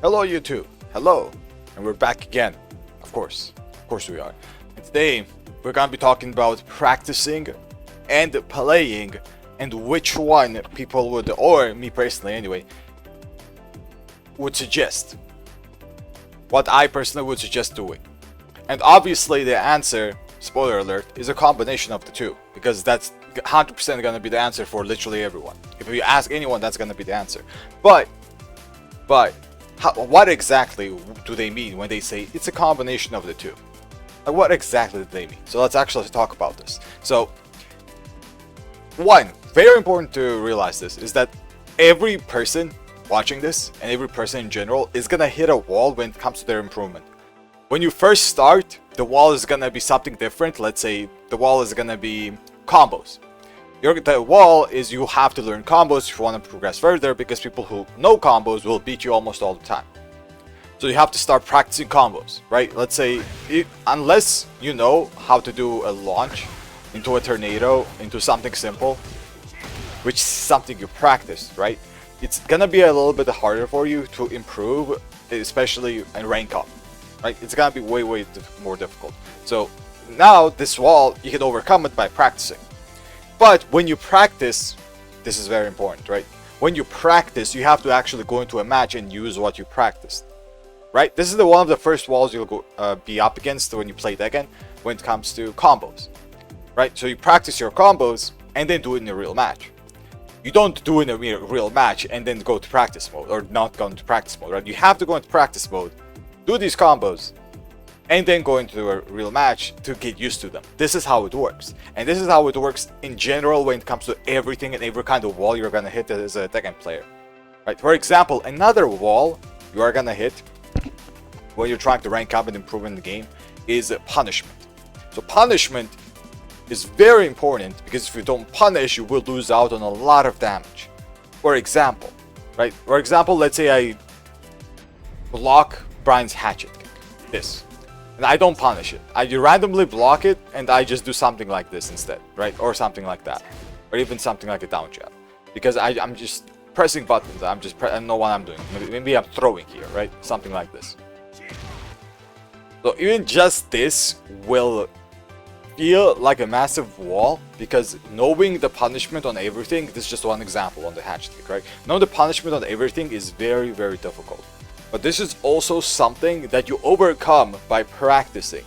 Hello YouTube, hello, and we're back again, of course we are. And today we're gonna be talking about practicing and playing and which one people would, or me personally anyway, would suggest. What I personally would suggest doing. And obviously the answer, spoiler alert, is a combination of the two, because that's 100% gonna be the answer for literally everyone. If you ask anyone, that's gonna be the answer. But what exactly do they mean when they say it's a combination of the two? Like, what exactly do they mean? So let's actually talk about this. So, one, very important to realize this, is that every person watching this, and every person in general, is gonna hit a wall when it comes to their improvement. When you first start, the wall is gonna be something different. Let's say the wall is gonna be combos. The wall is you have to learn combos if you want to progress further, because people who know combos will beat you almost all the time. So you have to start practicing combos, right? Let's say, unless you know how to do a launch into a tornado, into something simple, which is something you practice, right? It's gonna be a little bit harder for you to improve, especially in rank up, right? It's gonna be way more difficult. So now this wall, you can overcome it by practicing. But when you practice, this is very important, right? When you practice, you have to actually go into a match and use what you practiced, right? This is one of the first walls you'll be up against when you play Tekken, when it comes to combos, right? So you practice your combos and then do it in a real match. You don't do it in a real match and then go to practice mode, or not go into practice mode, right? You have to go into practice mode, do these combos, and then go into a real match to get used to them. This is how it works. And this is how it works in general when it comes to everything and every kind of wall you're gonna hit as a Tekken player. Right? For example, another wall you are gonna hit when you're trying to rank up and improve in the game is punishment. So punishment is very important, because if you don't punish, you will lose out on a lot of damage. For example, right? For example, let's say I block Brian's hatchet kick. This. And I don't punish it. I randomly block it, and I just do something like this instead, right? Or something like that. Or even something like a down jab. Because I'm just pressing buttons. I don't know what I'm doing. Maybe I'm throwing here, right? Something like this. So even just this will feel like a massive wall, because knowing the punishment on everything, this is just one example on the hatchet kick, right? Knowing the punishment on everything is very difficult. But this is also something that you overcome by practicing.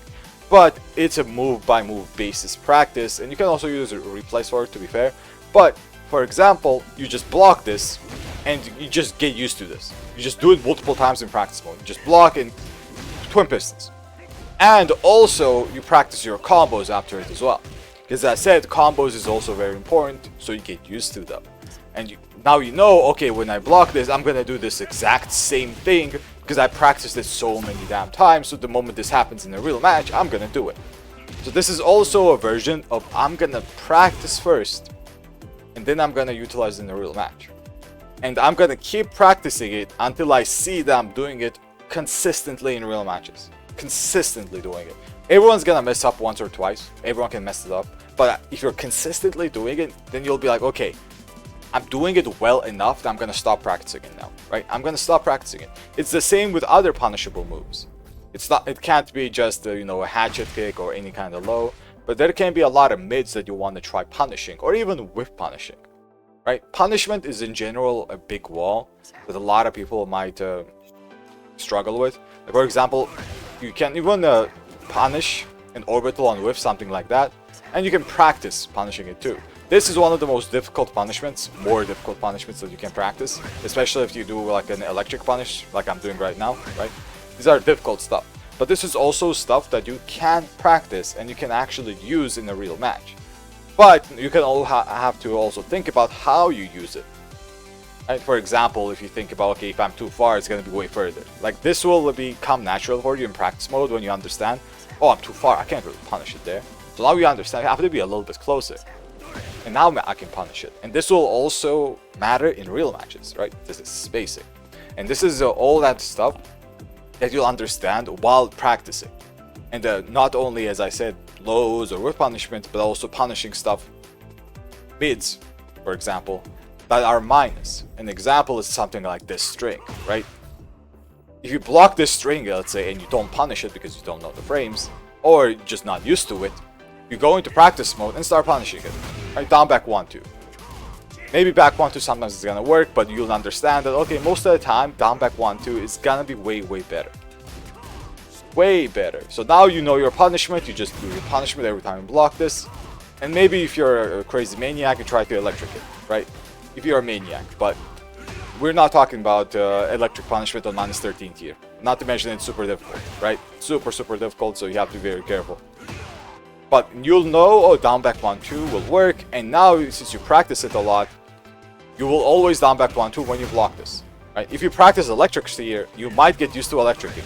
But it's a move by move basis practice, and you can also use replays for it, to be fair. But for example, you just block this and you just get used to this. You just do it multiple times in practice mode. You just block in twin pistons. And also you practice your combos after it as well. Because as I said, combos is also very important, so you get used to them. And now you know, okay, when I block this, I'm gonna do this exact same thing, because I practiced this so many damn times, so the moment this happens in a real match, I'm gonna do it. So this is also a version of I'm gonna practice first, and then I'm gonna utilize it in a real match. And I'm gonna keep practicing it until I see that I'm doing it consistently in real matches. Consistently doing it. Everyone's gonna mess up once or twice, everyone can mess it up, but if you're consistently doing it, then you'll be like, okay, I'm doing it well enough that I'm gonna stop practicing it now, right? I'm gonna stop practicing it. It's the same with other punishable moves. It can't be just a hatchet kick or any kind of low, but there can be a lot of mids that you want to try punishing, or even whiff punishing, right? Punishment is in general a big wall that a lot of people might struggle with. Like, for example, you can even punish an orbital on whiff, something like that, and you can practice punishing it too. This is one of the most difficult punishments, more difficult punishments that you can practice, especially if you do like an electric punish, like I'm doing right now, right? These are difficult stuff. But this is also stuff that you can practice and you can actually use in a real match. But you can all have to also think about how you use it. Right? For example, if you think about, okay, if I'm too far, it's going to be way further. Like, this will become natural for you in practice mode when you understand, oh, I'm too far, I can't really punish it there. So now you understand, I have to be a little bit closer. And now I can punish it. And this will also matter in real matches, right? This is basic. And this is all that stuff that you'll understand while practicing. And not only, as I said, lows or whiff punishment, but also punishing stuff, mids, for example, that are minus. An example is something like this string, right? If you block this string, let's say, and you don't punish it because you don't know the frames, or you're just not used to it, you go into practice mode and start punishing it. Right, down back 1-2. Maybe back 1-2 sometimes it's gonna work, but you'll understand that, okay, most of the time, down back 1-2 is gonna be way, way better. Way better. So now you know your punishment, you just do your punishment every time you block this. And maybe if you're a crazy maniac, you try to electric it, right? If you're a maniac, but we're not talking about electric punishment on -13 tier. Not to mention it's super difficult, right? Super, super difficult, so you have to be very careful. But you'll know, oh, down back 1-2 will work, and now since you practice it a lot, you will always down back 1-2 when you block this, right? If you practice electric tier, you might get used to electricing.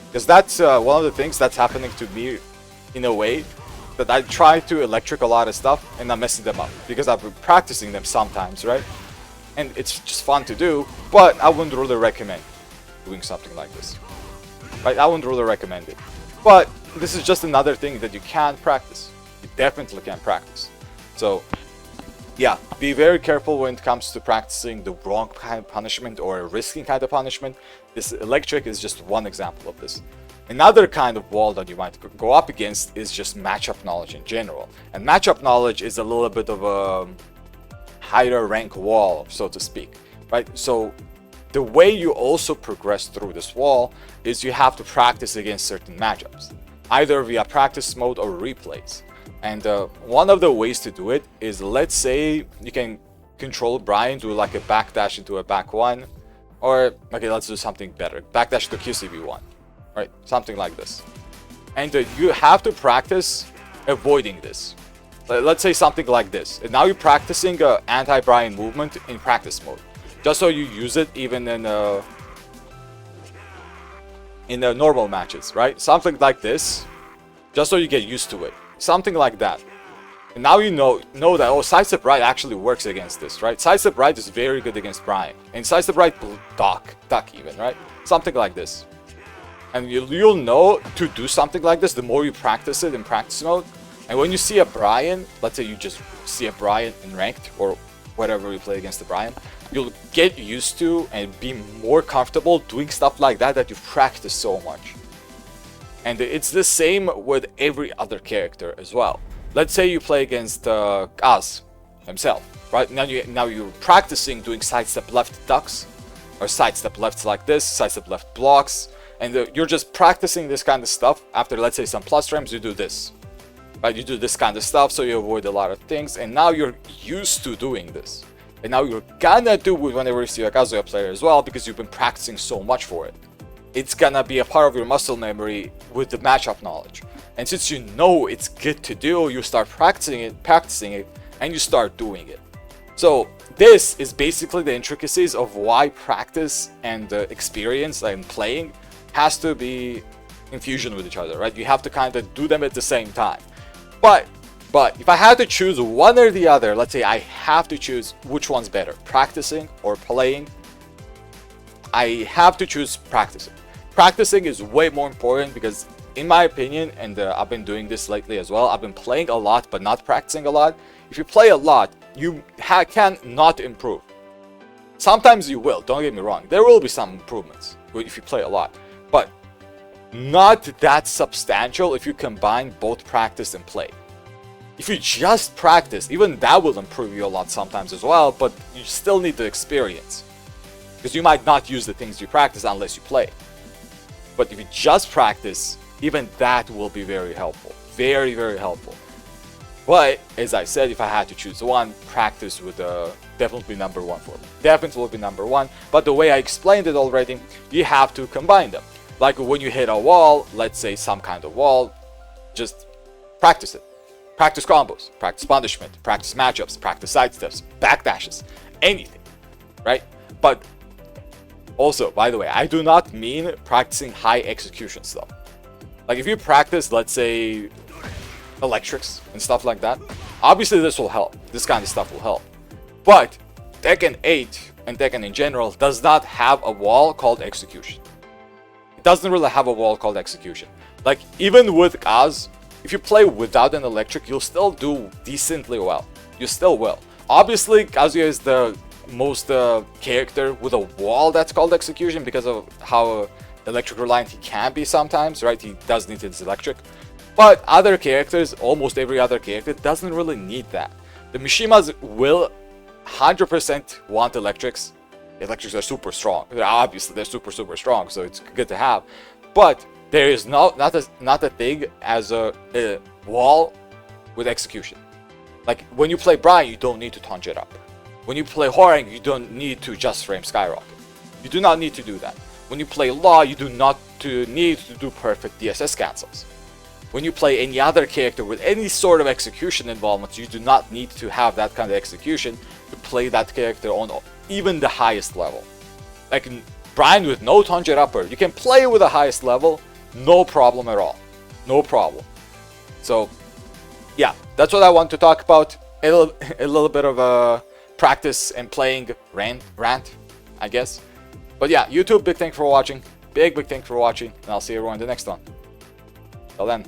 Because that's one of the things that's happening to me in a way, that I try to electric a lot of stuff and I'm messing them up because I've been practicing them sometimes, right? And it's just fun to do, but I wouldn't really recommend doing something like this, right? I wouldn't really recommend it. But this is just another thing that you can practice. You definitely can practice. So yeah, be very careful when it comes to practicing the wrong kind of punishment or a risking kind of punishment. This electric is just one example of this. Another kind of wall that you might go up against is just matchup knowledge in general. And matchup knowledge is a little bit of a higher rank wall, so to speak, right? So the way you also progress through this wall is you have to practice against certain matchups, either via practice mode or replays. And one of the ways to do it is, let's say you can control Brian, do like a backdash into a back 1, or okay, let's do something better, backdash to QCB1, right? Something like this. And you have to practice avoiding this. Let's say something like this. And now you're practicing anti-Brian movement in practice mode, just so you use it even in the normal matches, right? Something like this, just so you get used to it. Something like that. And now you know that, oh, sidestep right actually works against this, right? Sidestep right is very good against Brian. And sidestep right duck even, right? Something like this. And you'll know to do something like this the more you practice it in practice mode. And when you see a Brian, let's say you just see a Brian in ranked or whatever you play against the Brian, you'll get used to and be more comfortable doing stuff like that you've practiced so much. And it's the same with every other character as well. Let's say you play against Kaz himself, right? Now you're practicing doing sidestep left ducks, or sidestep lefts like this, sidestep left blocks, and you're just practicing this kind of stuff. After, let's say, some plus frames, you do this, right? You do this kind of stuff, so you avoid a lot of things, and now you're used to doing this. And now you're gonna do it whenever you see a Kazuya player as well, because you've been practicing so much for it. It's gonna be a part of your muscle memory with the matchup knowledge. And since you know it's good to do, you start practicing it, and you start doing it. So this is basically the intricacies of why practice and experience and playing has to be in fusion with each other, right? You have to kind of do them at the same time. But if I had to choose one or the other, let's say I have to choose which one's better, practicing or playing, I have to choose practicing. Practicing is way more important because, in my opinion, and I've been doing this lately as well, I've been playing a lot but not practicing a lot. If you play a lot, you can not improve. Sometimes you will, don't get me wrong. There will be some improvements if you play a lot, but not that substantial if you combine both practice and play. If you just practice, even that will improve you a lot sometimes as well, but you still need the experience. Because you might not use the things you practice unless you play. But if you just practice, even that will be very helpful. Very, very helpful. But, as I said, if I had to choose one, practice would definitely be number one for me. Definitely will be number one. But the way I explained it already, you have to combine them. Like when you hit a wall, let's say some kind of wall, just practice it. Practice combos, practice punishment, practice matchups, practice sidesteps, backdashes, anything, right? But also, by the way, I do not mean practicing high execution stuff. Like if you practice, let's say, electrics and stuff like that, obviously this will help. This kind of stuff will help. But Tekken 8 and Tekken in general does not have a wall called execution. It doesn't really have a wall called execution. Like even with Kaz, if you play without an electric, you'll still do decently well. You still will. Obviously, Kazuya is the most character with a wall that's called execution because of how electric reliant he can be sometimes, right? He does need his electric. But other characters, almost every other character, doesn't really need that. The Mishimas will 100% want electrics. Electrics are super strong. Obviously, they're super strong, so it's good to have. But there is not a thing as a wall with execution. Like when you play Brian, you don't need to taunt it up. When you play Hwoarang, you don't need to just frame Skyrocket. You do not need to do that. When you play Law, you do not need to do perfect DSS cancels. When you play any other character with any sort of execution involvement, you do not need to have that kind of execution to play that character on even the highest level. Like Brian with no Tongit Upper, you can play with the highest level, no problem at all. No problem. So, yeah, that's what I want to talk about. A little bit of a practice and playing rant, I guess. But yeah, YouTube, big thanks for watching. Big thanks for watching, and I'll see everyone in the next one. Till then.